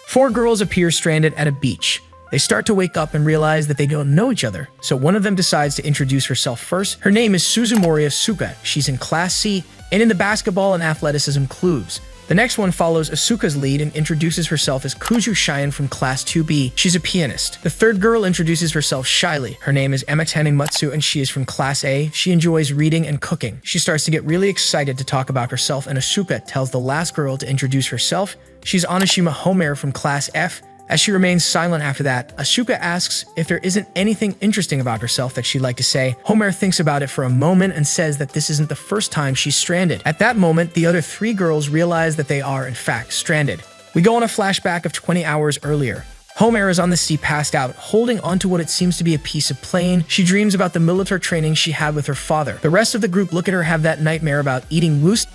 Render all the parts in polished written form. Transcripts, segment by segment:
Four girls appear stranded at a beach. They start to wake up and realize that they don't know each other, so one of them decides to introduce herself first. Her name is Suzumori Asuka. She's in Class C and in the basketball and athleticism clubs. The next one follows Asuka's lead and introduces herself as Kuju Cheyenne from Class 2B. She's a pianist. The third girl introduces herself shyly. Her name is Ematane Matsu and she is from Class A. She enjoys reading and cooking. She starts to get really excited to talk about herself, and Asuka tells the last girl to introduce herself. She's Onishima Homer from Class F. As she remains silent after that, Asuka asks if there isn't anything interesting about herself that she'd like to say. Homer thinks about it for a moment and says that this isn't the first time she's stranded. At that moment, the other three girls realize that they are, in fact, stranded. We go on a flashback of 20 hours earlier. Homer is on the sea passed out, holding onto what it seems to be a piece of plane. She dreams about the military training she had with her father. The rest of the group look at her have that nightmare about eating loose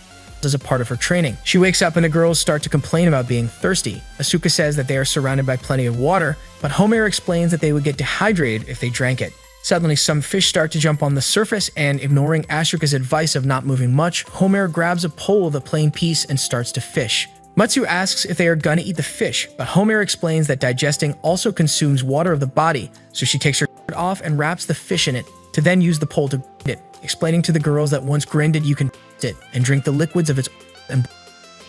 as a part of her training. She wakes up and the girls start to complain about being thirsty. Asuka says that they are surrounded by plenty of water, but Homer explains that they would get dehydrated if they drank it. Suddenly, some fish start to jump on the surface, and ignoring Asuka's advice of not moving much, Homer grabs a pole of the plain piece and starts to fish. Matsu asks if they are gonna eat the fish, but Homer explains that digesting also consumes water of the body, so she takes her shirt off and wraps the fish in it, to then use the pole to grind it, explaining to the girls that once grinded you can it and drink the liquids of its and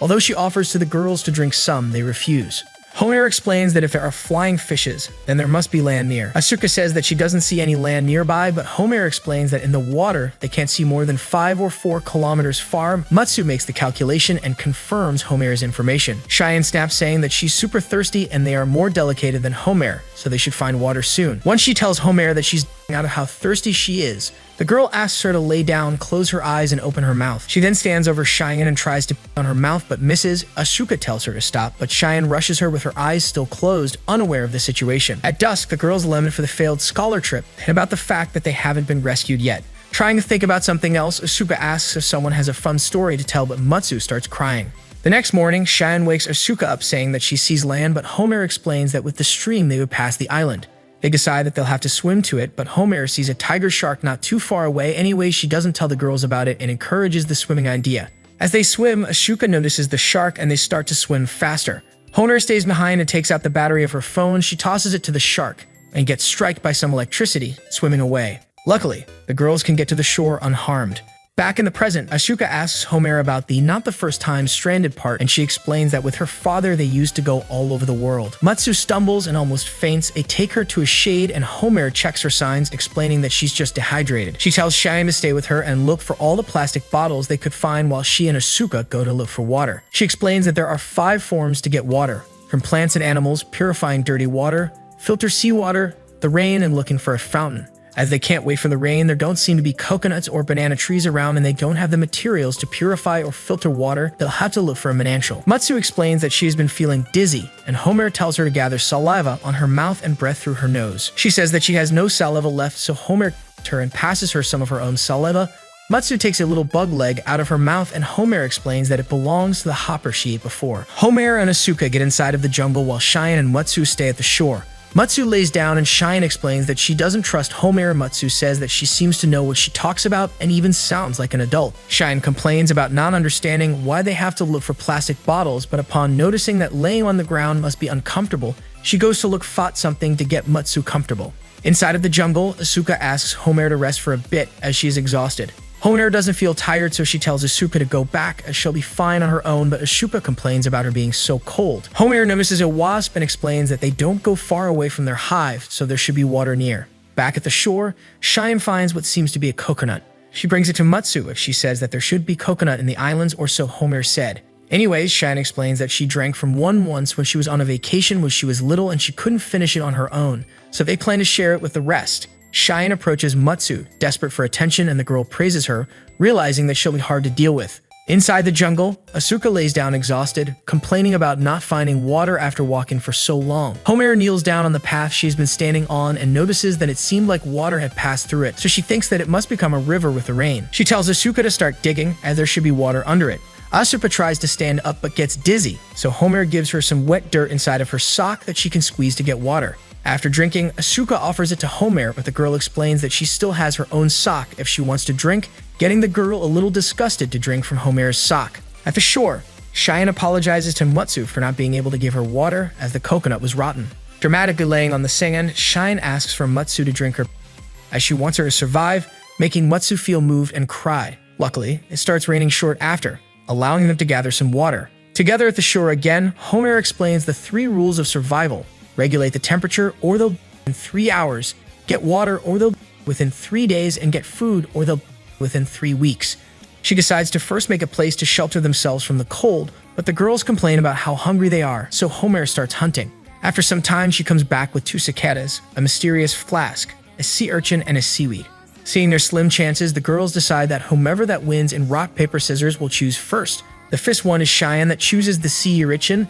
although she offers to the girls to drink some, they refuse. Homer explains that if there are flying fishes, then there must be land near. Asuka says that she doesn't see any land nearby, but Homer explains that in the water, they can't see more than 5 or 4 kilometers far. Matsu makes the calculation and confirms Homer's information. Cheyenne snaps saying that she's super thirsty and they are more delicate than Homer, so they should find water soon. Once she tells Homer that she's out of how thirsty she is, the girl asks her to lay down, close her eyes, and open her mouth. She then stands over Cheyenne and tries to on her mouth but misses. Asuka tells her to stop, but Cheyenne rushes her with her eyes still closed, unaware of the situation. At dusk, the girls lament for the failed scholar trip and about the fact that they haven't been rescued yet. Trying to think about something else, Asuka asks if someone has a fun story to tell, but Matsu starts crying. The next morning, Cheyenne wakes Asuka up saying that she sees land, but Homer explains that with the stream they would pass the island. They decide that they'll have to swim to it, but Homer sees a tiger shark not too far away. Anyway, she doesn't tell the girls about it and encourages the swimming idea. As they swim, Asuka notices the shark and they start to swim faster. Homer stays behind and takes out the battery of her phone. She tosses it to the shark and gets struck by some electricity, swimming away. Luckily, the girls can get to the shore unharmed. Back in the present, Asuka asks Homer about the not the first time stranded part, and she explains that with her father they used to go all over the world. Matsu stumbles and almost faints. They take her to a shade and Homer checks her signs, explaining that she's just dehydrated. She tells Cheyenne to stay with her and look for all the plastic bottles they could find while she and Asuka go to look for water. She explains that there are 5 forms to get water, from plants and animals, purifying dirty water, filter seawater, the rain, and looking for a fountain. As they can't wait for the rain, there don't seem to be coconuts or banana trees around and they don't have the materials to purify or filter water, they'll have to look for a manantial. Matsu explains that she has been feeling dizzy, and Homer tells her to gather saliva on her mouth and breath through her nose. She says that she has no saliva left, so Homer her and passes her some of her own saliva. Matsu takes a little bug leg out of her mouth and Homer explains that it belongs to the hopper she ate before. Homer and Asuka get inside of the jungle while Cheyenne and Matsu stay at the shore. Matsu lays down and Cheyenne explains that she doesn't trust Homer. Matsu says that she seems to know what she talks about and even sounds like an adult. Cheyenne complains about not understanding why they have to look for plastic bottles, but upon noticing that laying on the ground must be uncomfortable, she goes to look for something to get Matsu comfortable. Inside of the jungle, Asuka asks Homer to rest for a bit as she is exhausted. Homer doesn't feel tired, so she tells Asuka to go back as she'll be fine on her own, but Asuka complains about her being so cold. Homer notices a wasp and explains that they don't go far away from their hive, so there should be water near. Back at the shore, Cheyenne finds what seems to be a coconut. She brings it to Matsu if she says that there should be coconut in the islands, or so Homer said. Anyways, Cheyenne explains that she drank from one once when she was on a vacation when she was little and she couldn't finish it on her own, so they plan to share it with the rest. Cheyenne approaches Matsu, desperate for attention, and the girl praises her, realizing that she'll be hard to deal with. Inside the jungle, Asuka lays down exhausted, complaining about not finding water after walking for so long. Homer kneels down on the path she's been standing on and notices that it seemed like water had passed through it, so she thinks that it must become a river with the rain. She tells Asuka to start digging, as there should be water under it. Asuka tries to stand up but gets dizzy, so Homer gives her some wet dirt inside of her sock that she can squeeze to get water. After drinking, Asuka offers it to Homer, but the girl explains that she still has her own sock if she wants to drink, getting the girl a little disgusted to drink from Homer's sock. At the shore, Cheyenne apologizes to Matsu for not being able to give her water as the coconut was rotten. Dramatically laying on the sand, Cheyenne asks for Matsu to drink her as she wants her to survive, making Matsu feel moved and cry. Luckily, it starts raining short after, allowing them to gather some water. Together at the shore again, Homer explains the 3 rules of survival: regulate the temperature or they'll in 3 hours, get water or they'll within 3 days, and get food or they'll within 3 weeks. She decides to first make a place to shelter themselves from the cold, but the girls complain about how hungry they are, so Homer starts hunting. After some time, she comes back with 2 cicadas, a mysterious flask, a sea urchin, and a seaweed. Seeing their slim chances, the girls decide that whomever that wins in rock, paper, scissors will choose first. The first one is Cheyenne, that chooses the sea urchin.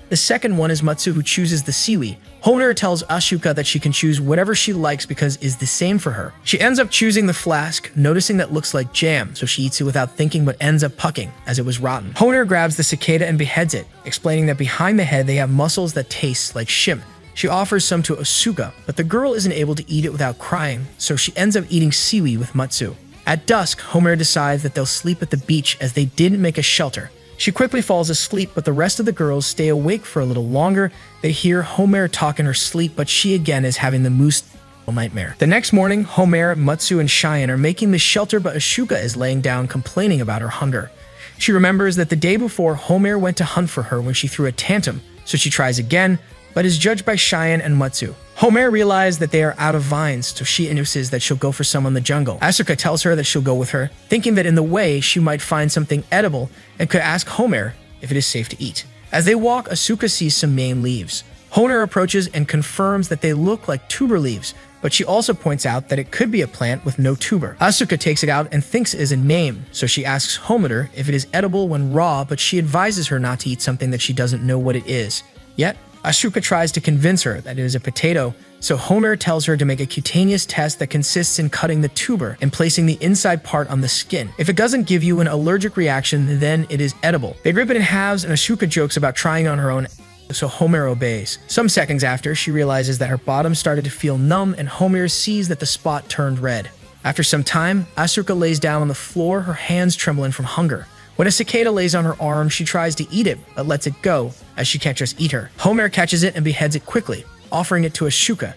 The second one is Matsu, who chooses the seaweed. Homer tells Asuka that she can choose whatever she likes because it's the same for her. She ends up choosing the flask, noticing that looks like jam, so she eats it without thinking but ends up pucking, as it was rotten. Homer grabs the cicada and beheads it, explaining that behind the head they have muscles that taste like shrimp. She offers some to Asuka, but the girl isn't able to eat it without crying, so she ends up eating seaweed with Matsu. At dusk, Homer decides that they'll sleep at the beach as they didn't make a shelter. She quickly falls asleep, but the rest of the girls stay awake for a little longer. They hear Homer talk in her sleep, but she again is having the moose nightmare. The next morning, Homer, Matsu, and Cheyenne are making the shelter, but Asuka is laying down complaining about her hunger. She remembers that the day before, Homer went to hunt for her when she threw a tantrum, so she tries again, but is judged by Cheyenne and Matsu. Homer realizes that they are out of vines, so she insists that she'll go for some in the jungle. Asuka tells her that she'll go with her, thinking that in the way she might find something edible and could ask Homer if it is safe to eat. As they walk, Asuka sees some main leaves. Homer approaches and confirms that they look like tuber leaves, but she also points out that it could be a plant with no tuber. Asuka takes it out and thinks it is a name, so she asks Homer if it is edible when raw, but she advises her not to eat something that she doesn't know what it is. Yet, Asuka tries to convince her that it is a potato, so Homer tells her to make a cutaneous test that consists in cutting the tuber and placing the inside part on the skin. If it doesn't give you an allergic reaction, then it is edible. They rip it in halves, and Asuka jokes about trying on her own, so Homer obeys. Some seconds after, she realizes that her bottom started to feel numb, and Homer sees that the spot turned red. After some time, Asuka lays down on the floor, her hands trembling from hunger. When a cicada lays on her arm, she tries to eat it, but lets it go, as she can't just eat her. Homer catches it and beheads it quickly, offering it to Asuka.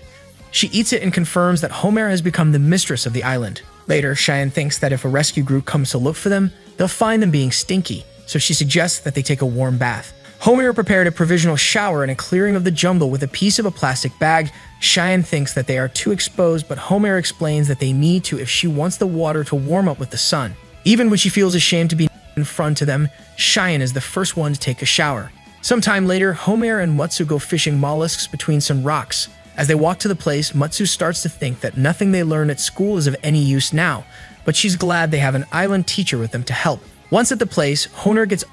She eats it and confirms that Homer has become the mistress of the island. Later, Cheyenne thinks that if a rescue group comes to look for them, they'll find them being stinky, so she suggests that they take a warm bath. Homer prepared a provisional shower and a clearing of the jungle with a piece of a plastic bag. Cheyenne thinks that they are too exposed, but Homer explains that they need to if she wants the water to warm up with the sun. Even when she feels ashamed to be in front of them, Cheyenne is the first one to take a shower. Sometime later, Homer and Matsu go fishing mollusks between some rocks. As they walk to the place, Matsu starts to think that nothing they learn at school is of any use now, but she's glad they have an island teacher with them to help. Once at the place, Homer gets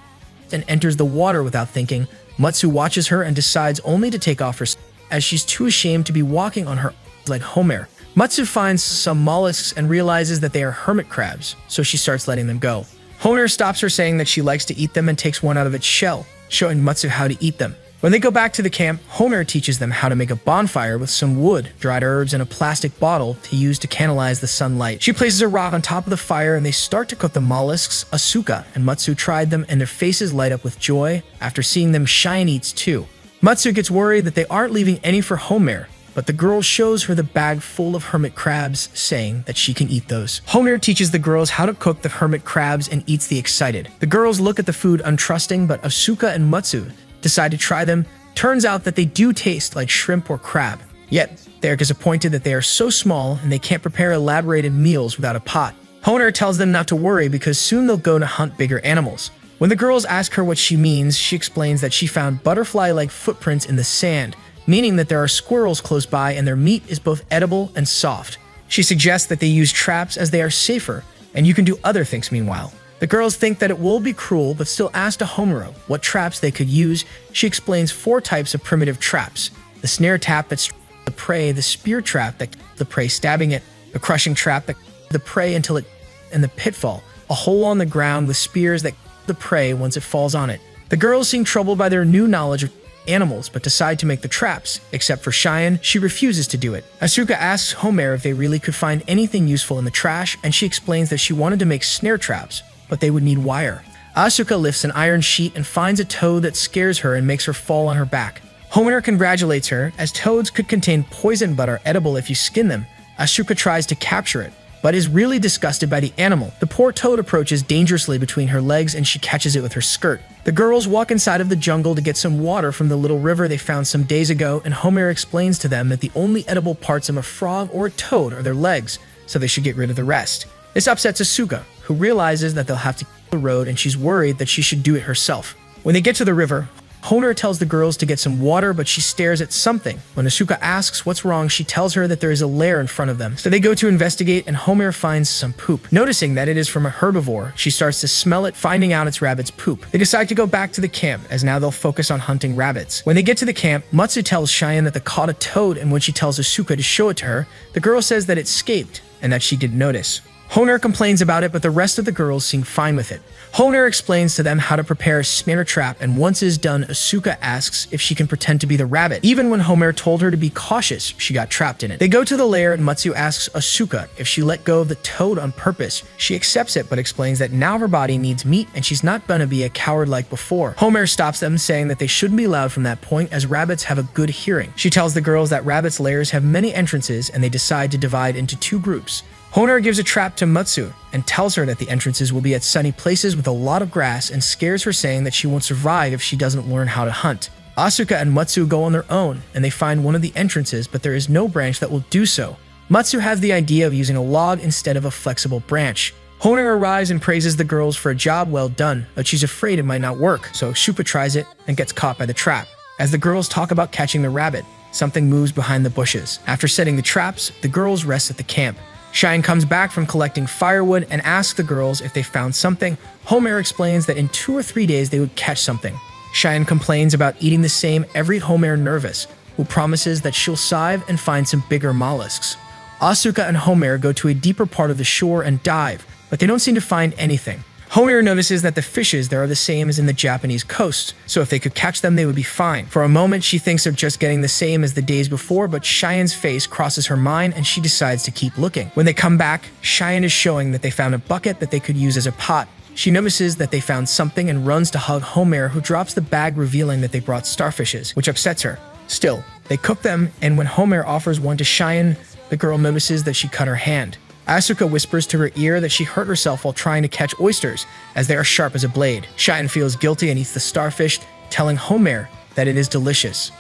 and enters the water without thinking. Matsu watches her and decides only to take off her as she's too ashamed to be walking on her like Homer. Matsu finds some mollusks and realizes that they are hermit crabs, so she starts letting them go. Homer stops her, saying that she likes to eat them and takes one out of its shell, showing Matsu how to eat them. When they go back to the camp, Homer teaches them how to make a bonfire with some wood, dried herbs, and a plastic bottle to use to canalize the sunlight. She places a rock on top of the fire and they start to cook the mollusks. Asuka and Matsu tried them and their faces light up with joy. After seeing them, Cheyenne eats too. Matsu gets worried that they aren't leaving any for Homer, but the girl shows her the bag full of hermit crabs, saying that she can eat those. Homer teaches the girls how to cook the hermit crabs and eats the excited. The girls look at the food untrusting, but Asuka and Matsu decide to try them. Turns out that they do taste like shrimp or crab. Yet, they are disappointed that they are so small and they can't prepare elaborated meals without a pot. Homer tells them not to worry because soon they'll go to hunt bigger animals. When the girls ask her what she means, she explains that she found butterfly-like footprints in the sand, meaning that there are squirrels close by and their meat is both edible and soft. She suggests that they use traps as they are safer, and you can do other things meanwhile. The girls think that it will be cruel, but still ask Homero what traps they could use. She explains 4 types of primitive traps: the snare trap that the prey, the spear trap that the prey stabbing it, the crushing trap that the prey until it, and the pitfall, a hole on the ground with spears that the prey once it falls on it. The girls seem troubled by their new knowledge of animals, but decide to make the traps. Except for Cheyenne, she refuses to do it. Asuka asks Homer if they really could find anything useful in the trash, and she explains that she wanted to make snare traps, but they would need wire. Asuka lifts an iron sheet and finds a toad that scares her and makes her fall on her back. Homer congratulates her, as toads could contain poison but are edible if you skin them. Asuka tries to capture it, but is really disgusted by the animal. The poor toad approaches dangerously between her legs and she catches it with her skirt. The girls walk inside of the jungle to get some water from the little river they found some days ago, and Homer explains to them that the only edible parts of a frog or a toad are their legs, so they should get rid of the rest. This upsets Asuka, who realizes that they'll have to the road, and she's worried that she should do it herself. When they get to the river, Homer tells the girls to get some water, but she stares at something. When Asuka asks what's wrong, she tells her that there is a lair in front of them. So they go to investigate, and Homer finds some poop. Noticing that it is from a herbivore, she starts to smell it, finding out it's rabbit's poop. They decide to go back to the camp, as now they'll focus on hunting rabbits. When they get to the camp, Matsu tells Cheyenne that they caught a toad, and when she tells Asuka to show it to her, the girl says that it escaped, and that she didn't notice. Honer complains about it, but the rest of the girls seem fine with it. Honer explains to them how to prepare a snare trap, and once it's done, Asuka asks if she can pretend to be the rabbit. Even when Homer told her to be cautious, she got trapped in it. They go to the lair, and Matsu asks Asuka if she let go of the toad on purpose. She accepts it, but explains that now her body needs meat, and she's not gonna be a coward like before. Homer stops them, saying that they shouldn't be loud from that point, as rabbits have a good hearing. She tells the girls that rabbits' lairs have many entrances, and they decide to divide into two groups. Honer gives a trap to Matsu and tells her that the entrances will be at sunny places with a lot of grass, and scares her, saying that she won't survive if she doesn't learn how to hunt. Asuka and Matsu go on their own, and they find one of the entrances, but there is no branch that will do so. Matsu has the idea of using a log instead of a flexible branch. Honer arrives and praises the girls for a job well done, but she's afraid it might not work, so Shupa tries it and gets caught by the trap. As the girls talk about catching the rabbit, something moves behind the bushes. After setting the traps, the girls rest at the camp. Cheyenne comes back from collecting firewood and asks the girls if they found something. Homer explains that in 2 or 3 days they would catch something. Cheyenne complains about eating the same every Homer nervous, who promises that she'll sieve and find some bigger mollusks. Asuka and Homer go to a deeper part of the shore and dive, but they don't seem to find anything. Homer notices that the fishes there are the same as in the Japanese coast, so if they could catch them, they would be fine. For a moment, she thinks they're just getting the same as the days before, but Cheyenne's face crosses her mind and she decides to keep looking. When they come back, Cheyenne is showing that they found a bucket that they could use as a pot. She notices that they found something and runs to hug Homer, who drops the bag, revealing that they brought starfishes, which upsets her. Still, they cook them, and when Homer offers one to Cheyenne, the girl notices that she cut her hand. Asuka whispers to her ear that she hurt herself while trying to catch oysters, as they are sharp as a blade. Cheyenne feels guilty and eats the starfish, telling Homer that it is delicious.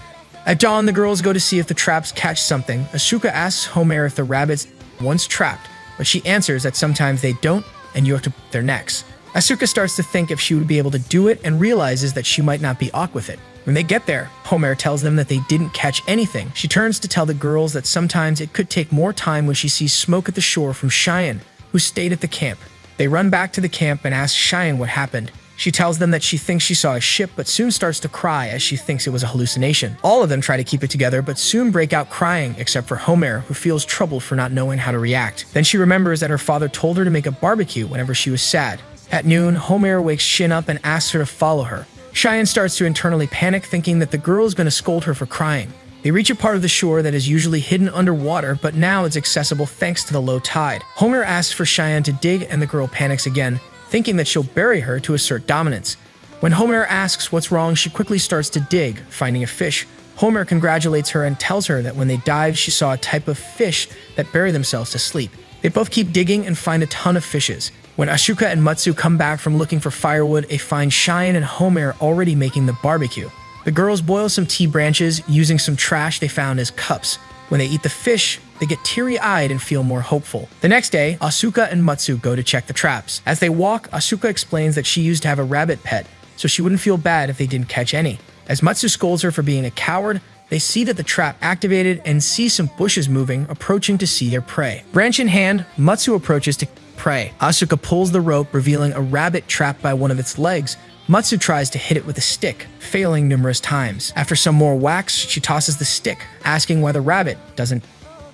At dawn, the girls go to see if the traps catch something. Asuka asks Homer if the rabbits once trapped, but she answers that sometimes they don't, and you have to break their necks. Asuka starts to think if she would be able to do it, and realizes that she might not be awkward with it. When they get there, Homer tells them that they didn't catch anything. She turns to tell the girls that sometimes it could take more time when she sees smoke at the shore from Cheyenne, who stayed at the camp. They run back to the camp and ask Cheyenne what happened. She tells them that she thinks she saw a ship, but soon starts to cry as she thinks it was a hallucination. All of them try to keep it together, but soon break out crying, except for Homer, who feels troubled for not knowing how to react. Then she remembers that her father told her to make a barbecue whenever she was sad. At noon, Homer wakes Shin up and asks her to follow her. Cheyenne starts to internally panic, thinking that the girl is going to scold her for crying. They reach a part of the shore that is usually hidden underwater, but now it's accessible thanks to the low tide. Homer asks for Cheyenne to dig, and the girl panics again, thinking that she'll bury her to assert dominance. When Homer asks what's wrong, she quickly starts to dig, finding a fish. Homer congratulates her and tells her that when they dived, she saw a type of fish that bury themselves to sleep. They both keep digging and find a ton of fishes. When Asuka and Matsu come back from looking for firewood, they find Cheyenne and Homer already making the barbecue. The girls boil some tea branches using some trash they found as cups. When they eat the fish, they get teary-eyed and feel more hopeful. The next day, Asuka and Matsu go to check the traps. As they walk, Asuka explains that she used to have a rabbit pet, so she wouldn't feel bad if they didn't catch any. As Matsu scolds her for being a coward, they see that the trap activated and see some bushes moving, approaching to see their prey. Branch in hand, Matsu approaches to prey. Asuka pulls the rope, revealing a rabbit trapped by one of its legs. Matsu tries to hit it with a stick, failing numerous times. After some more whacks, she tosses the stick, asking why the rabbit doesn't.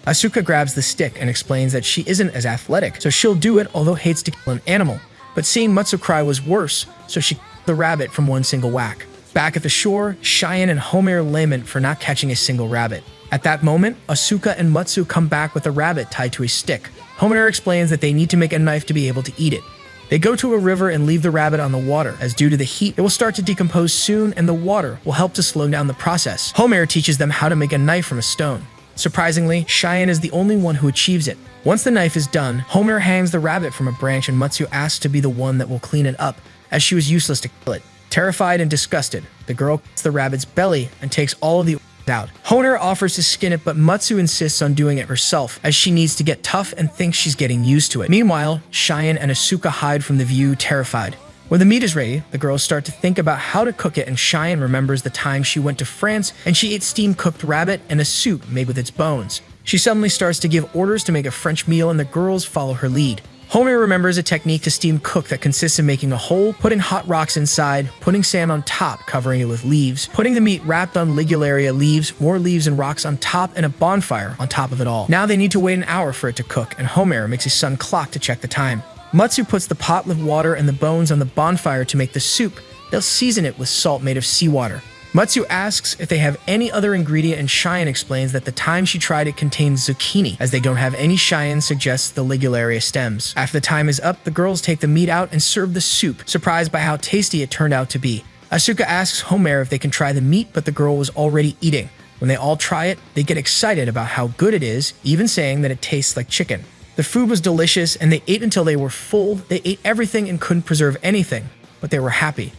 Asuka grabs the stick and explains that she isn't as athletic, so she'll do it, although hates to kill an animal. But seeing Matsu cry was worse, so she killed the rabbit from one single whack. Back at the shore, Cheyenne and Homer lament for not catching a single rabbit. At that moment, Asuka and Matsu come back with a rabbit tied to a stick. Homer explains that they need to make a knife to be able to eat it. They go to a river and leave the rabbit on the water, as due to the heat, it will start to decompose soon and the water will help to slow down the process. Homer teaches them how to make a knife from a stone. Surprisingly, Cheyenne is the only one who achieves it. Once the knife is done, Homer hangs the rabbit from a branch and Matsu asks to be the one that will clean it up, as she was useless to kill it. Terrified and disgusted, the girl cuts the rabbit's belly and takes all of the out. Homer offers to skin it, but Matsu insists on doing it herself, as she needs to get tough and thinks she's getting used to it. Meanwhile, Cheyenne and Asuka hide from the view, terrified. When the meat is ready, the girls start to think about how to cook it, and Cheyenne remembers the time she went to France and she ate steam-cooked rabbit and a soup made with its bones. She suddenly starts to give orders to make a French meal and the girls follow her lead. Homer remembers a technique to steam cook that consists of making a hole, putting hot rocks inside, putting sand on top, covering it with leaves, putting the meat wrapped on ligularia leaves, more leaves and rocks on top, and a bonfire on top of it all. Now they need to wait an hour for it to cook, and Homer makes his son clock to check the time. Matsu puts the pot with water and the bones on the bonfire to make the soup. They'll season it with salt made of seawater. Matsu asks if they have any other ingredient, and Cheyenne explains that the time she tried it contained zucchini. As they don't have any, Cheyenne suggests the ligularia stems. After the time is up, the girls take the meat out and serve the soup, surprised by how tasty it turned out to be. Asuka asks Homer if they can try the meat, but the girl was already eating. When they all try it, they get excited about how good it is, even saying that it tastes like chicken. The food was delicious, and they ate until they were full. They ate everything and couldn't preserve anything, but they were happy.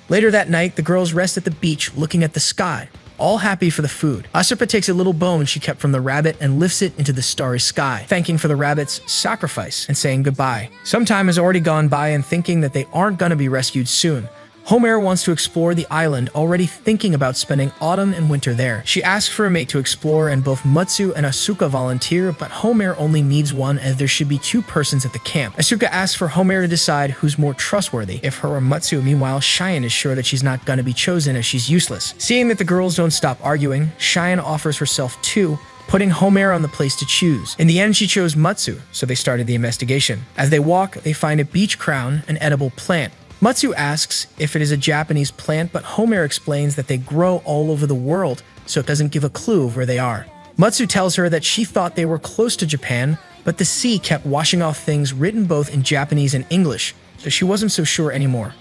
Later that night, the girls rest at the beach looking at the sky, all happy for the food. Asuka takes a little bone she kept from the rabbit and lifts it into the starry sky, thanking for the rabbit's sacrifice and saying goodbye. Some time has already gone by, and thinking that they aren't going to be rescued soon, Homer wants to explore the island, already thinking about spending autumn and winter there. She asks for a mate to explore, and both Matsu and Asuka volunteer, but Homer only needs one, as there should be 2 persons at the camp. Asuka asks for Homer to decide who's more trustworthy, if her or Matsu. Meanwhile, Cheyenne is sure that she's not going to be chosen, as she's useless. Seeing that the girls don't stop arguing, Cheyenne offers herself too, putting Homer on the place to choose. In the end, she chose Matsu, so they started the investigation. As they walk, they find a beach crown, an edible plant. Matsu asks if it is a Japanese plant, but Homer explains that they grow all over the world, so it doesn't give a clue of where they are. Matsu tells her that she thought they were close to Japan, but the sea kept washing off things written both in Japanese and English, so she wasn't so sure anymore.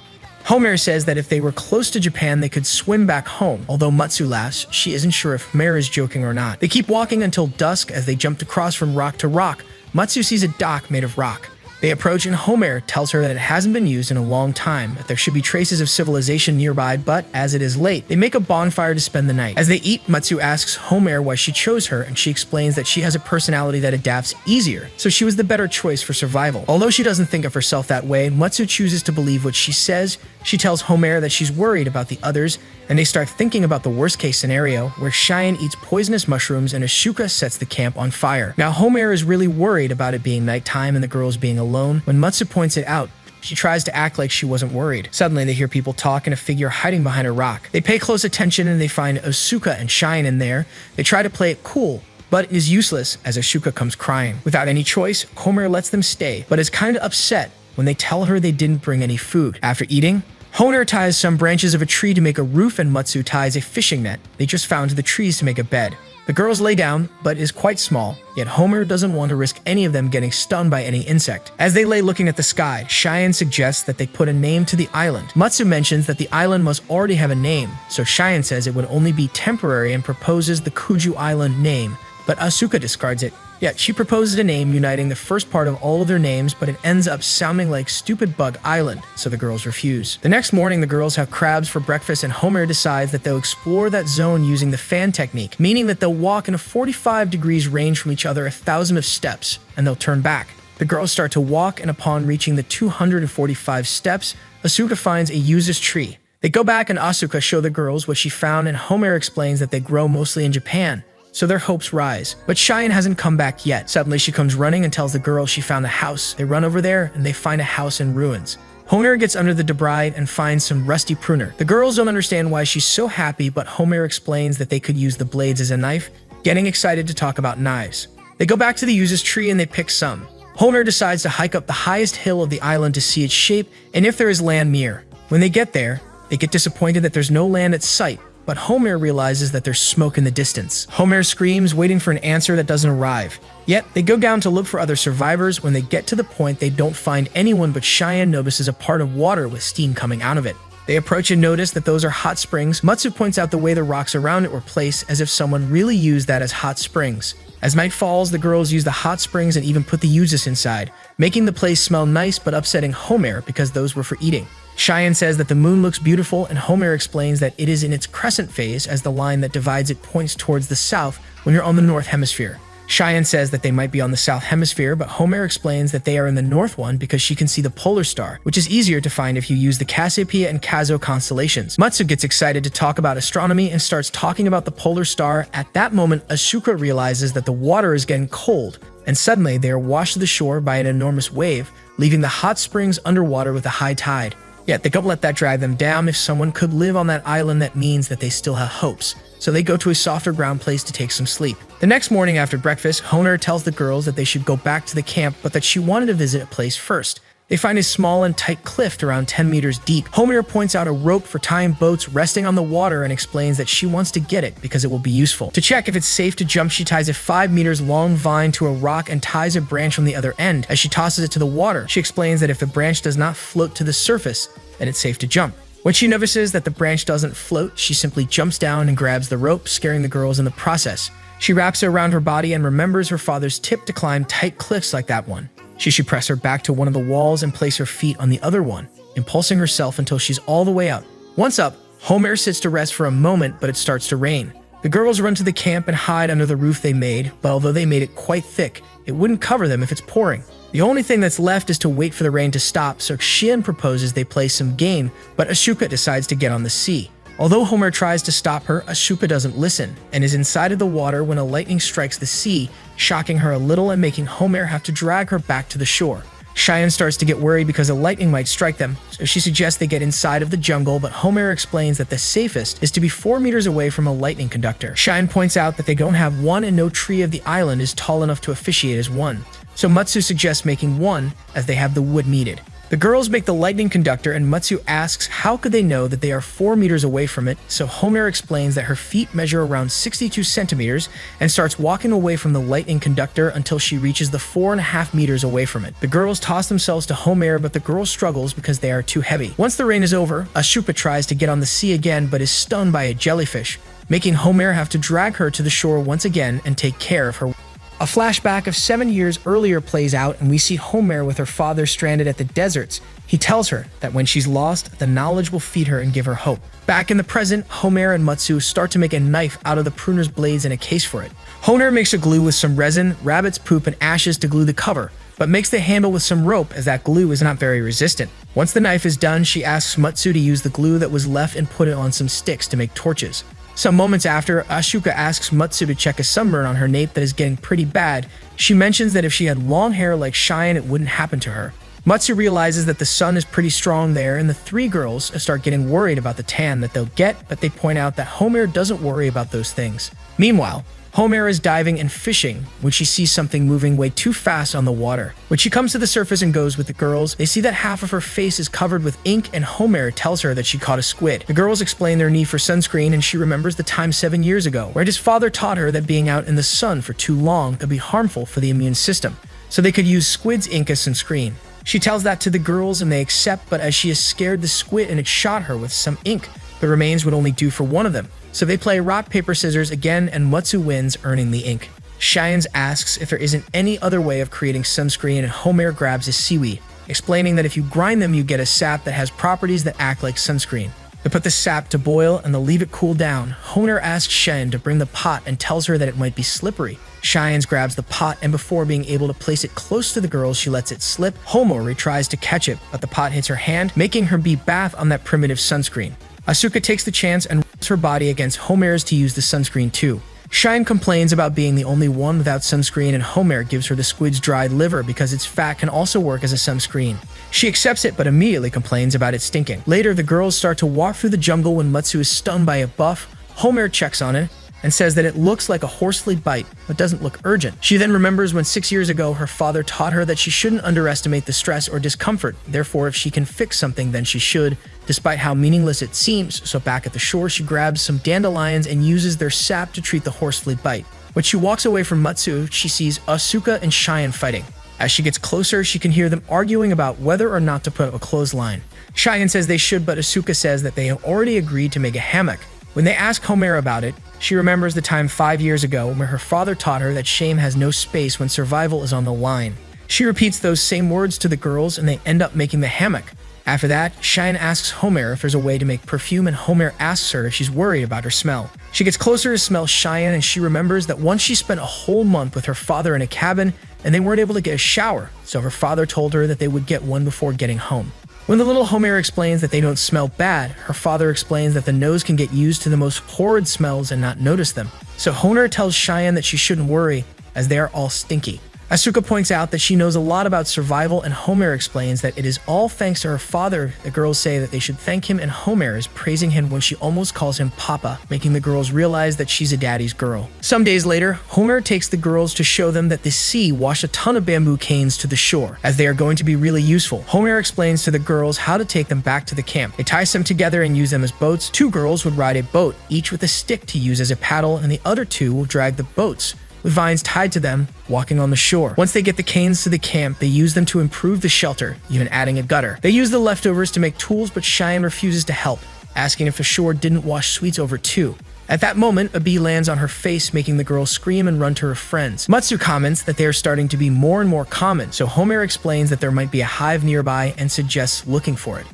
Homer says that if they were close to Japan, they could swim back home. Although Matsu laughs, she isn't sure if Homer is joking or not. They keep walking until dusk. As they jumped across from rock to rock, Matsu sees a dock made of rock. They approach, and Homer tells her that it hasn't been used in a long time, that there should be traces of civilization nearby, but as it is late, they make a bonfire to spend the night. As they eat, Matsu asks Homer why she chose her, and she explains that she has a personality that adapts easier, so she was the better choice for survival. Although she doesn't think of herself that way, Matsu chooses to believe what she says. She tells Homer that she's worried about the others, and they start thinking about the worst-case scenario, where Cheyenne eats poisonous mushrooms and Asuka sets the camp on fire. Now, Homer is really worried about it being nighttime and the girls being alone. When Matsu points it out, she tries to act like she wasn't worried. Suddenly, they hear people talk and a figure hiding behind a rock. They pay close attention, and they find Asuka and Cheyenne in there. They try to play it cool, but it is useless as Asuka comes crying. Without any choice, Homer lets them stay, but is kind of upset when they tell her they didn't bring any food. After eating, Homer ties some branches of a tree to make a roof, and Matsu ties a fishing net they just found to the trees to make a bed. The girls lay down, but is quite small, yet Homer doesn't want to risk any of them getting stung by any insect. As they lay looking at the sky, Cheyenne suggests that they put a name to the island. Matsu mentions that the island must already have a name, so Cheyenne says it would only be temporary and proposes the Kuju Island name, but Asuka discards it. Yet she proposes a name uniting the first part of all of their names, but it ends up sounding like Stupid Bug Island, so the girls refuse. The next morning, the girls have crabs for breakfast, and Homer decides that they'll explore that zone using the fan technique, meaning that they'll walk in a 45 degrees range from each other 1,000 of steps, and they'll turn back. The girls start to walk, and upon reaching the 245 steps, Asuka finds a yuzu's tree. They go back, and Asuka shows the girls what she found, and Homer explains that they grow mostly in Japan, so their hopes rise. But Cheyenne hasn't come back yet. Suddenly, she comes running and tells the girls she found a house. They run over there, and they find a house in ruins. Homer gets under the debris and finds some rusty pruner. The girls don't understand why she's so happy, but Homer explains that they could use the blades as a knife, getting excited to talk about knives. They go back to the yuzu's tree, and they pick some. Homer decides to hike up the highest hill of the island to see its shape and if there is land near. When they get there, they get disappointed that there's no land at sight, but Homer realizes that there's smoke in the distance. Homer screams, waiting for an answer that doesn't arrive. Yet, they go down to look for other survivors. When they get to the point, they don't find anyone, but Cheyenne notices a part of water with steam coming out of it. They approach and notice that those are hot springs. Matsu points out the way the rocks around it were placed, as if someone really used that as hot springs. As night falls, the girls use the hot springs and even put the yuzus inside, making the place smell nice but upsetting Homer because those were for eating. Cheyenne says that the moon looks beautiful, and Homer explains that it is in its crescent phase, as the line that divides it points towards the south when you're on the north hemisphere. Cheyenne says that they might be on the south hemisphere, but Homer explains that they are in the north one because she can see the polar star, which is easier to find if you use the Cassiopeia and Kazo constellations. Matsu gets excited to talk about astronomy and starts talking about the polar star. At that moment, Asuka realizes that the water is getting cold, and suddenly they are washed to the shore by an enormous wave, leaving the hot springs underwater with a high tide. Yet they don't let that drag them down. If someone could live on that island, that means that they still have hopes. So they go to a softer ground place to take some sleep. The next morning after breakfast, Homer tells the girls that they should go back to the camp, but that she wanted to visit a place first. They find a small and tight cliff around 10 meters deep. Homer points out a rope for tying boats resting on the water and explains that she wants to get it because it will be useful. To check if it's safe to jump, she ties a 5 meters long vine to a rock and ties a branch on the other end. As she tosses it to the water, she explains that if the branch does not float to the surface, then it's safe to jump. When she notices that the branch doesn't float, she simply jumps down and grabs the rope, scaring the girls in the process. She wraps it around her body and remembers her father's tip to climb tight cliffs like that one. She should press her back to one of the walls and place her feet on the other one, impulsing herself until she's all the way up. Once up, Homer sits to rest for a moment, but it starts to rain. The girls run to the camp and hide under the roof they made, but although they made it quite thick, it wouldn't cover them if it's pouring. The only thing that's left is to wait for the rain to stop, so Xian proposes they play some game, but Asuka decides to get on the sea. Although Homer tries to stop her, Asuka doesn't listen, and is inside of the water when a lightning strikes the sea, shocking her a little and making Homer have to drag her back to the shore. Cheyenne starts to get worried because a lightning might strike them, so she suggests they get inside of the jungle, but Homer explains that the safest is to be 4 meters away from a lightning conductor. Cheyenne points out that they don't have one and no tree of the island is tall enough to officiate as one, so Matsu suggests making one as they have the wood needed. The girls make the lightning conductor, and Matsu asks how could they know that they are 4 meters away from it, so Homer explains that her feet measure around 62 centimeters and starts walking away from the lightning conductor until she reaches the 4.5 meters away from it. The girls toss themselves to Homer, but the girl struggles because they are too heavy. Once the rain is over, Asuka tries to get on the sea again but is stunned by a jellyfish, making Homer have to drag her to the shore once again and take care of her. A flashback of 7 years earlier plays out, and we see Homer with her father stranded at the deserts. He tells her that when she's lost, the knowledge will feed her and give her hope. Back in the present, Homer and Matsu start to make a knife out of the pruner's blades and a case for it. Homer makes a glue with some resin, rabbit's poop, and ashes to glue the cover, but makes the handle with some rope as that glue is not very resistant. Once the knife is done, she asks Matsu to use the glue that was left and put it on some sticks to make torches. Some moments after, Asuka asks Matsu to check a sunburn on her nape that is getting pretty bad. She mentions that if she had long hair like Cheyenne, it wouldn't happen to her. Matsu realizes that the sun is pretty strong there, and the 3 girls start getting worried about the tan that they'll get, but they point out that Homer doesn't worry about those things. Meanwhile, Homer is diving and fishing when she sees something moving way too fast on the water. When she comes to the surface and goes with the girls, they see that half of her face is covered with ink, and Homer tells her that she caught a squid. The girls explain their need for sunscreen, and she remembers the time 7 years ago where his father taught her that being out in the sun for too long could be harmful for the immune system, so they could use squid's ink as sunscreen. She tells that to the girls and they accept, but as she is scared the squid and it shot her with some ink, the remains would only do for one of them. So they play rock, paper, scissors again, and Matsu wins, earning the ink. Cheyenne asks if there isn't any other way of creating sunscreen, and Homer grabs a seaweed, explaining that if you grind them, you get a sap that has properties that act like sunscreen. They put the sap to boil and they'll leave it cool down. Homer asks Cheyenne to bring the pot and tells her that it might be slippery. Cheyenne grabs the pot, and before being able to place it close to the girls, she lets it slip. Homer tries to catch it, but the pot hits her hand, making her be bath on that primitive sunscreen. Asuka takes the chance and rubs her body against Homer's to use the sunscreen too. Cheyenne complains about being the only one without sunscreen, and Homer gives her the squid's dried liver because its fat can also work as a sunscreen. She accepts it but immediately complains about it stinking. Later, the girls start to walk through the jungle when Matsu is stunned by a buff. Homer checks on it, and says that it looks like a horsefly bite, but doesn't look urgent. She then remembers when 6 years ago her father taught her that she shouldn't underestimate the stress or discomfort. Therefore, if she can fix something, then she should, despite how meaningless it seems. So back at the shore, she grabs some dandelions and uses their sap to treat the horsefly bite. When she walks away from Matsu, she sees Asuka and Cheyenne fighting. As she gets closer, she can hear them arguing about whether or not to put up a clothesline. Cheyenne says they should, but Asuka says that they have already agreed to make a hammock. When they ask Homera about it, she remembers the time 5 years ago where her father taught her that shame has no space when survival is on the line. She repeats those same words to the girls and they end up making the hammock. After that, Cheyenne asks Homer if there's a way to make perfume and Homer asks her if she's worried about her smell. She gets closer to smell Cheyenne and she remembers that once she spent a whole month with her father in a cabin and they weren't able to get a shower, so her father told her that they would get one before getting home. When the little Homer explains that they don't smell bad, her father explains that the nose can get used to the most horrid smells and not notice them. So Homer tells Cheyenne that she shouldn't worry, as they are all stinky. Asuka points out that she knows a lot about survival, and Homer explains that it is all thanks to her father. The girls say that they should thank him, and Homer is praising him when she almost calls him Papa, making the girls realize that she's a daddy's girl. Some days later, Homer takes the girls to show them that the sea washed a ton of bamboo canes to the shore, as they are going to be really useful. Homer explains to the girls how to take them back to the camp. They tie them together and use them as boats. 2 girls would ride a boat, each with a stick to use as a paddle, and the other 2 will drag the boats, with vines tied to them, walking on the shore. Once they get the canes to the camp, they use them to improve the shelter, even adding a gutter. They use the leftovers to make tools, but Cheyenne refuses to help, asking if the shore didn't wash sweets over too. At that moment, a bee lands on her face, making the girl scream and run to her friends. Matsu comments that they are starting to be more and more common, so Homer explains that there might be a hive nearby and suggests looking for it.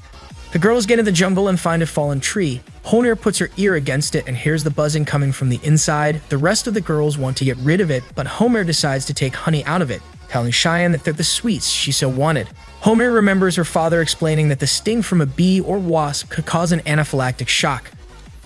The girls get in the jungle and find a fallen tree. Homer puts her ear against it and hears the buzzing coming from the inside. The rest of the girls want to get rid of it, but Homer decides to take honey out of it, telling Cheyenne that they're the sweets she so wanted. Homer remembers her father explaining that the sting from a bee or wasp could cause an anaphylactic shock,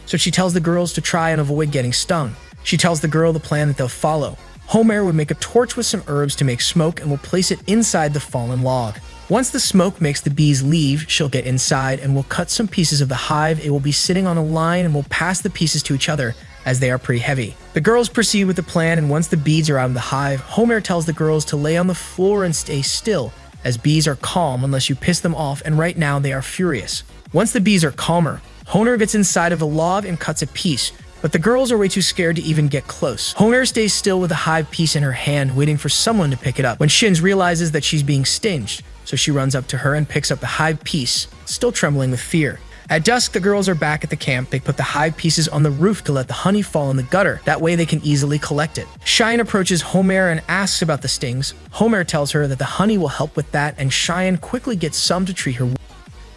so she tells the girls to try and avoid getting stung. She tells the girl the plan that they'll follow. Homer would make a torch with some herbs to make smoke and will place it inside the fallen log. Once the smoke makes the bees leave, she'll get inside and will cut some pieces of the hive. It will be sitting on a line and will pass the pieces to each other, as they are pretty heavy. The girls proceed with the plan, and once the bees are out of the hive, Homer tells the girls to lay on the floor and stay still, as bees are calm unless you piss them off, and right now they are furious. Once the bees are calmer, Homer gets inside of the log and cuts a piece, but the girls are way too scared to even get close. Homer stays still with a hive piece in her hand, waiting for someone to pick it up. When Shins realizes that she's being stinged, so she runs up to her and picks up the hive piece, still trembling with fear. At dusk, the girls are back at the camp. They put the hive pieces on the roof to let the honey fall in the gutter. That way they can easily collect it. Cheyenne approaches Homer and asks about the stings. Homer tells her that the honey will help with that, and Cheyenne quickly gets some to treat her.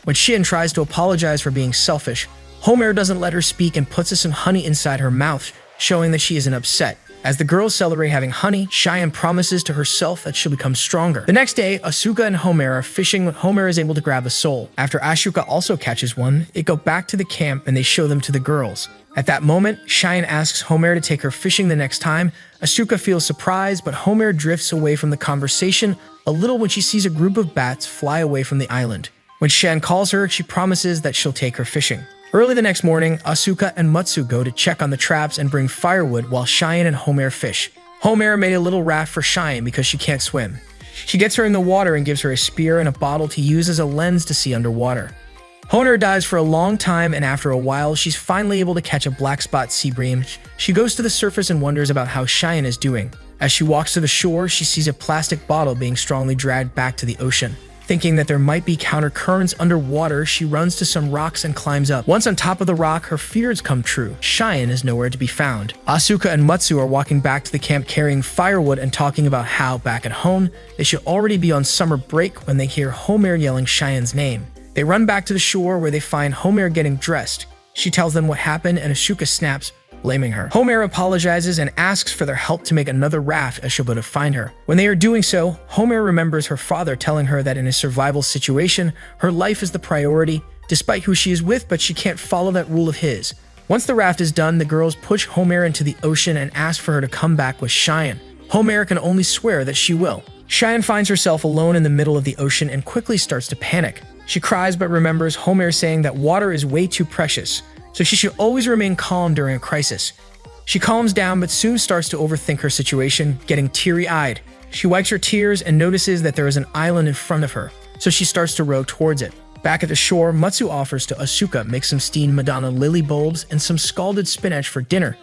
When Shin tries to apologize for being selfish, Homer doesn't let her speak and puts some honey inside her mouth, showing that she isn't upset. As the girls celebrate having honey, Cheyenne promises to herself that she'll become stronger. The next day, Asuka and Homer are fishing when Homer is able to grab a sole. After Asuka also catches one, they go back to the camp and they show them to the girls. At that moment, Cheyenne asks Homer to take her fishing the next time. Asuka feels surprised, but Homer drifts away from the conversation a little when she sees a group of bats fly away from the island. When Cheyenne calls her, she promises that she'll take her fishing. Early the next morning, Asuka and Matsu go to check on the traps and bring firewood while Cheyenne and Homer fish. Homer made a little raft for Cheyenne because she can't swim. She gets her in the water and gives her a spear and a bottle to use as a lens to see underwater. Homer dives for a long time, and after a while, she's finally able to catch a black spot sea bream. She goes to the surface and wonders about how Cheyenne is doing. As she walks to the shore, she sees a plastic bottle being strongly dragged back to the ocean. Thinking that there might be counter currents underwater, she runs to some rocks and climbs up. Once on top of the rock, her fears come true. Cheyenne is nowhere to be found. Asuka and Matsu are walking back to the camp carrying firewood and talking about how, back at home, they should already be on summer break when they hear Homer yelling Cheyenne's name. They run back to the shore where they find Homer getting dressed. She tells them what happened and Asuka snaps, blaming her. Homer apologizes and asks for their help to make another raft as she'll be able to find her. When they are doing so, Homer remembers her father telling her that in a survival situation, her life is the priority, despite who she is with, but she can't follow that rule of his. Once the raft is done, the girls push Homer into the ocean and ask for her to come back with Cheyenne. Homer can only swear that she will. Cheyenne finds herself alone in the middle of the ocean and quickly starts to panic. She cries but remembers Homer saying that water is way too precious, so she should always remain calm during a crisis. She calms down but soon starts to overthink her situation, getting teary-eyed. She wipes her tears and notices that there is an island in front of her, so she starts to row towards it. Back at the shore, Matsu offers to Asuka make some steamed Madonna lily bulbs and some scalded spinach for dinner.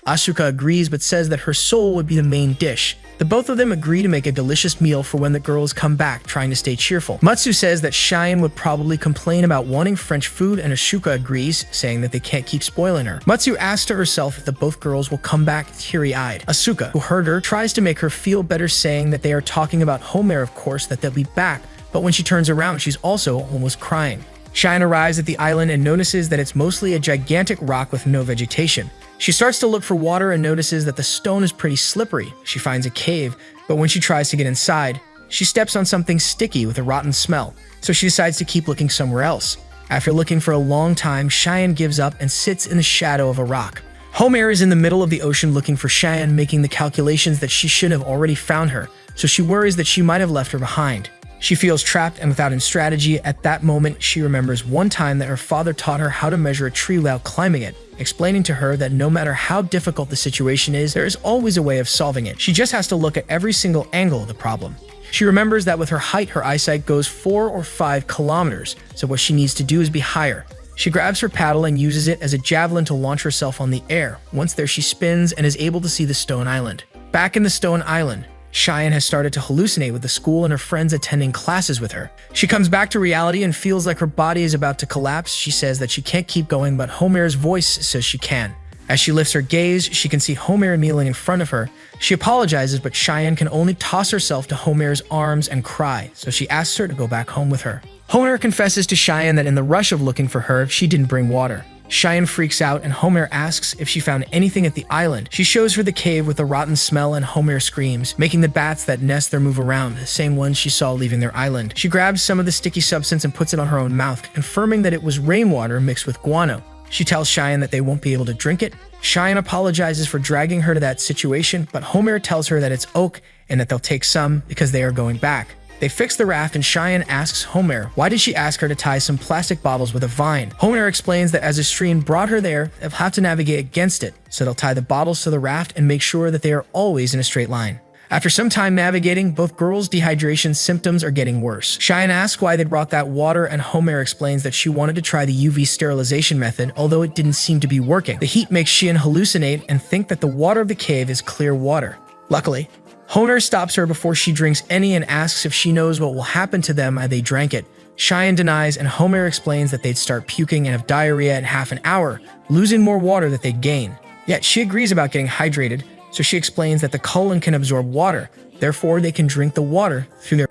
Asuka agrees but says that her soul would be the main dish. The both of them agree to make a delicious meal for when the girls come back, trying to stay cheerful. Matsu says that Cheyenne would probably complain about wanting French food, and Asuka agrees, saying that they can't keep spoiling her. Matsu asks to herself if the both girls will come back teary-eyed. Asuka, who heard her, tries to make her feel better, saying that they are talking about Homer, of course, that they'll be back, but when she turns around, she's also almost crying. Cheyenne arrives at the island and notices that it's mostly a gigantic rock with no vegetation. She starts to look for water and notices that the stone is pretty slippery. She finds a cave, but when she tries to get inside, she steps on something sticky with a rotten smell, so she decides to keep looking somewhere else. After looking for a long time, Cheyenne gives up and sits in the shadow of a rock. Homer is in the middle of the ocean looking for Cheyenne, making the calculations that she should have already found her, so she worries that she might have left her behind. She feels trapped and without any strategy. At that moment, she remembers one time that her father taught her how to measure a tree without climbing it, explaining to her that no matter how difficult the situation is, there is always a way of solving it. She just has to look at every single angle of the problem. She remembers that with her height, her eyesight goes 4 or 5 kilometers, so what she needs to do is be higher. She grabs her paddle and uses it as a javelin to launch herself on the air. Once there, she spins and is able to see the stone island. Back in the stone island, Cheyenne has started to hallucinate with the school and her friends attending classes with her. She comes back to reality and feels like her body is about to collapse. She says that she can't keep going, but Homer's voice says she can. As she lifts her gaze, she can see Homer kneeling in front of her. She apologizes, but Cheyenne can only toss herself to Homer's arms and cry, so she asks her to go back home with her. Homer confesses to Cheyenne that in the rush of looking for her, she didn't bring water. Cheyenne freaks out and Homer asks if she found anything at the island. She shows her the cave with the rotten smell and Homer screams, making the bats that nest there move around, the same ones she saw leaving their island. She grabs some of the sticky substance and puts it on her own mouth, confirming that it was rainwater mixed with guano. She tells Cheyenne that they won't be able to drink it. Cheyenne apologizes for dragging her to that situation, but Homer tells her that it's oak and that they'll take some because they are going back. They fix the raft and Cheyenne asks Homer why did she ask her to tie some plastic bottles with a vine. Homer explains that as a stream brought her there, they'll have to navigate against it, so they'll tie the bottles to the raft and make sure that they are always in a straight line. After some time navigating, both girls' dehydration symptoms are getting worse. Cheyenne asks why they brought that water and Homer explains that she wanted to try the UV sterilization method, although it didn't seem to be working. The heat makes Cheyenne hallucinate and think that the water of the cave is clear water. Luckily, Homer stops her before she drinks any and asks if she knows what will happen to them as they drank it. Cheyenne denies and Homer explains that they'd start puking and have diarrhea in half an hour, losing more water that they'd gain. Yet she agrees about getting hydrated, so she explains that the colon can absorb water, therefore they can drink the water through their...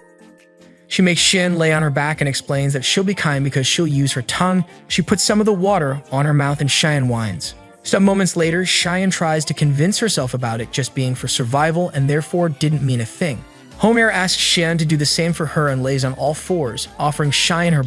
She makes Cheyenne lay on her back and explains that she'll be kind because she'll use her tongue. She puts some of the water on her mouth and Cheyenne whines. Some moments later, Cheyenne tries to convince herself about it just being for survival and therefore didn't mean a thing. Homer asks Cheyenne to do the same for her and lays on all fours, offering Cheyenne her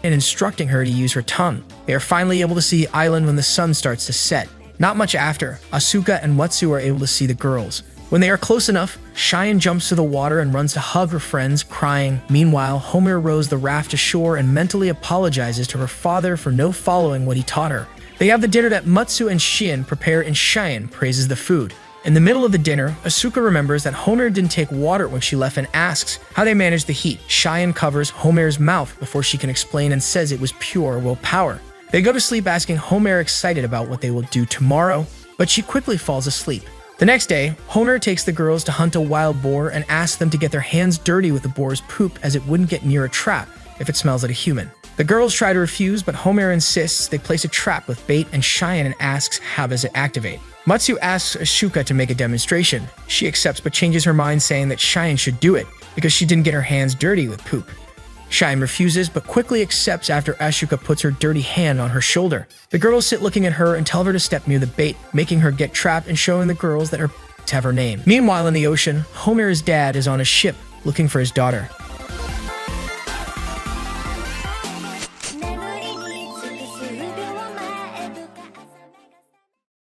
and instructing her to use her tongue. They are finally able to see the island when the sun starts to set. Not much after, Asuka and Matsu are able to see the girls. When they are close enough, Cheyenne jumps to the water and runs to hug her friends, crying. Meanwhile, Homer rows the raft ashore and mentally apologizes to her father for no following what he taught her. They have the dinner that Matsu and Cheyenne prepare and Cheyenne praises the food. In the middle of the dinner, Asuka remembers that Homer didn't take water when she left and asks how they managed the heat. Cheyenne covers Homer's mouth before she can explain and says it was pure willpower. They go to sleep asking Homer excited about what they will do tomorrow, but she quickly falls asleep. The next day, Homer takes the girls to hunt a wild boar and asks them to get their hands dirty with the boar's poop as it wouldn't get near a trap if it smells like a human. The girls try to refuse, but Homer insists they place a trap with bait and Cheyenne asks how does it activate. Matsu asks Asuka to make a demonstration. She accepts but changes her mind saying that Cheyenne should do it because she didn't get her hands dirty with poop. Cheyenne refuses but quickly accepts after Asuka puts her dirty hand on her shoulder. The girls sit looking at her and tell her to step near the bait, making her get trapped and showing the girls that her have her name. Meanwhile in the ocean, Homer's dad is on a ship looking for his daughter.